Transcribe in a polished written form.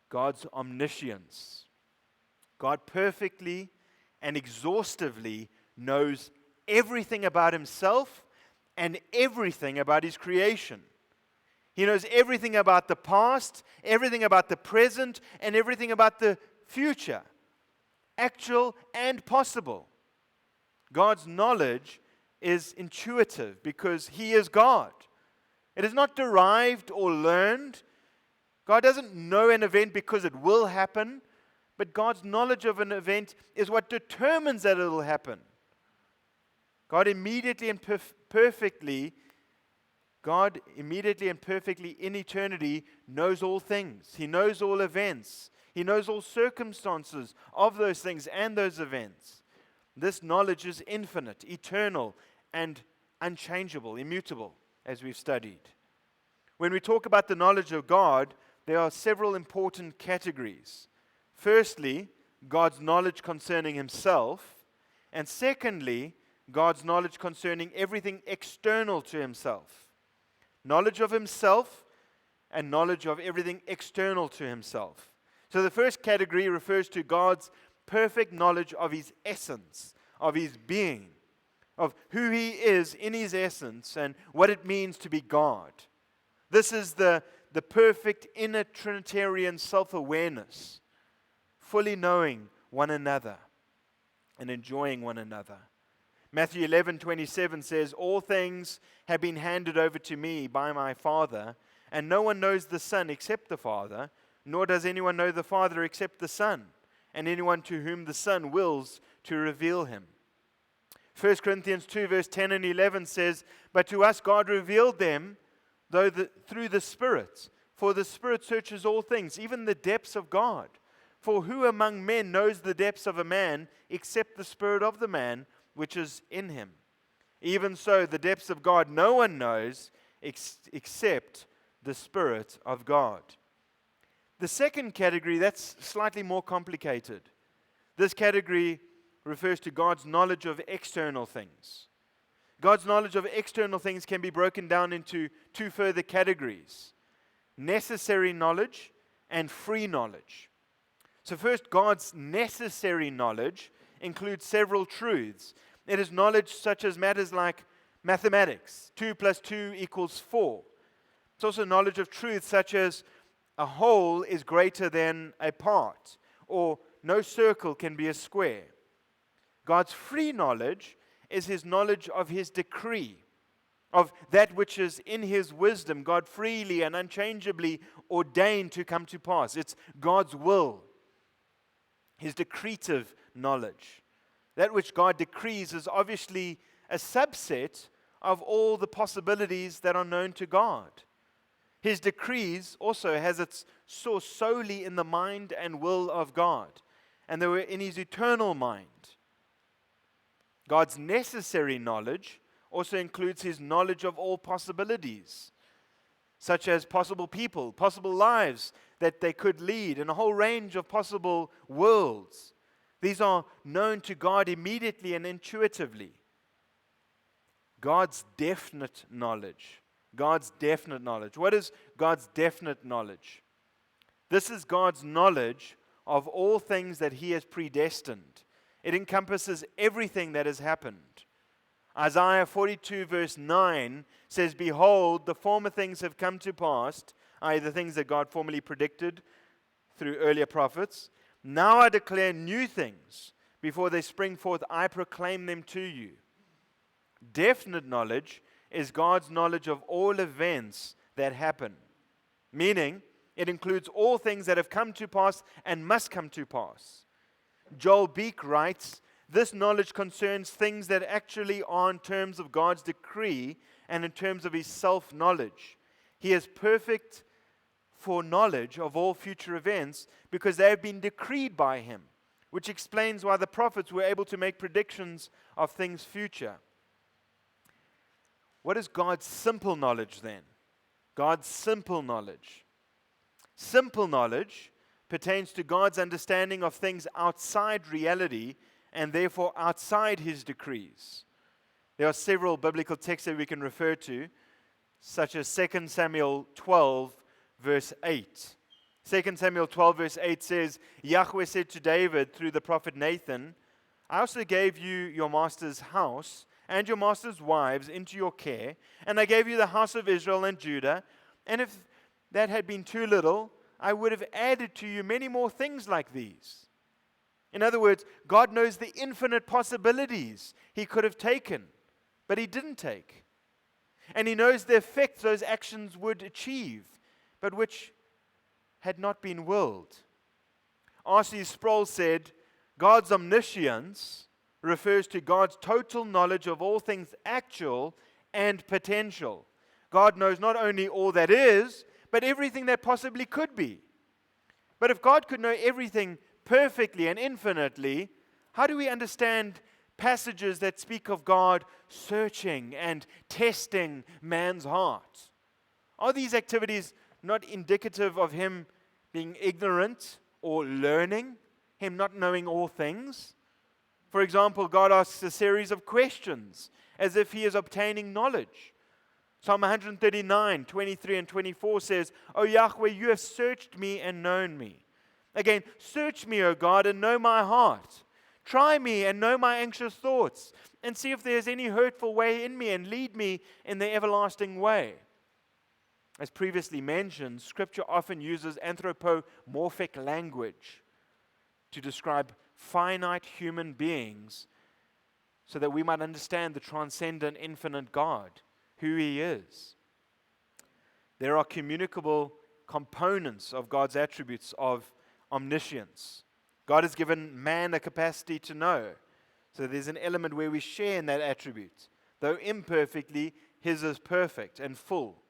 God's omniscience. God perfectly and exhaustively knows everything about himself and everything about his creation. He knows everything about the past, everything about the present, and everything about the future, actual and possible. God's knowledge is intuitive because he is God. It is not derived or learned. God doesn't know an event because it will happen, but God's knowledge of an event is what determines that it will happen. God immediately and perfectly in eternity knows all things. He knows all events. He knows all circumstances of those things and those events. This knowledge is infinite, eternal, and unchangeable, immutable, as we've studied. When we talk about the knowledge of God, there are several important categories. Firstly, God's knowledge concerning himself, and secondly, God's knowledge concerning everything external to himself. Knowledge of himself and knowledge of everything external to himself. So the first category refers to God's perfect knowledge of his essence, of his being, of who he is in his essence and what it means to be God. This is the perfect inner Trinitarian self-awareness, fully knowing one another and enjoying one another. Matthew 11:27 says, "All things have been handed over to me by my Father, and no one knows the Son except the Father, nor does anyone know the Father except the Son, and anyone to whom the Son wills to reveal him." 1 Corinthians 2 verse 10 and 11 says, "But to us God revealed them through the Spirit. For the Spirit searches all things, even the depths of God. For who among men knows the depths of a man except the spirit of the man which is in him? Even so, the depths of God no one knows except the Spirit of God." The second category, that's slightly more complicated. This category refers to God's knowledge of external things. God's knowledge of external things can be broken down into two further categories: necessary knowledge and free knowledge. So first, God's necessary knowledge includes several truths. It is knowledge such as matters like mathematics, 2 + 2 = 4. It's also knowledge of truths such as a whole is greater than a part, or no circle can be a square. God's free knowledge is his knowledge of his decree, of that which is in his wisdom, God freely and unchangeably ordained to come to pass. It's God's will, his decretive knowledge. That which God decrees is obviously a subset of all the possibilities that are known to God. His decrees also has its source solely in the mind and will of God, and they were in his eternal mind. God's necessary knowledge also includes his knowledge of all possibilities, such as possible people, possible lives that they could lead, and a whole range of possible worlds. These are known to God immediately and intuitively. God's definite knowledge. God's definite knowledge. What is God's definite knowledge? This is God's knowledge of all things that he has predestined. It encompasses everything that has happened. Isaiah 42 verse 9 says, "Behold, the former things have come to pass," i.e. the things that God formerly predicted through earlier prophets. "Now I declare new things. Before they spring forth, I proclaim them to you." Definite knowledge is God's knowledge of all events that happen, meaning it includes all things that have come to pass and must come to pass. Joel Beek writes, "This knowledge concerns things that actually are in terms of God's decree and in terms of his self-knowledge. He is perfect foreknowledge of all future events because they have been decreed by him," which explains why the prophets were able to make predictions of things future. What is God's simple knowledge then? God's simple knowledge. Simple knowledge pertains to God's understanding of things outside reality and therefore outside his decrees. There are several biblical texts that we can refer to, such as 2 Samuel 12, verse 8. 2 Samuel 12 verse 8 says, Yahweh said to David through the prophet Nathan, I also gave you your master's house and your master's wives into your care, and I gave you the house of Israel and Judah, and if that had been too little, I would have added to you many more things like these. In other words, God knows the infinite possibilities He could have taken, but He didn't take. And He knows the effects those actions would achieve, but which had not been willed. R.C. Sproul said, God's omniscience refers to God's total knowledge of all things actual and potential. God knows not only all that is, but everything that possibly could be. But if God could know everything perfectly and infinitely, how do we understand passages that speak of God searching and testing man's heart? Are these activities not indicative of Him being ignorant or learning, Him not knowing all things? For example, God asks a series of questions as if He is obtaining knowledge. Psalm 139, 23 and 24 says, O Yahweh, you have searched me and known me. Again, search me, O God, and know my heart. Try me and know my anxious thoughts, and see if there is any hurtful way in me, and lead me in the everlasting way. As previously mentioned, Scripture often uses anthropomorphic language to describe finite human beings so that we might understand the transcendent, infinite God, who He is. There are communicable components of God's attributes of omniscience. God has given man a capacity to know. So there's an element where we share in that attribute. Though imperfectly, His is perfect and full.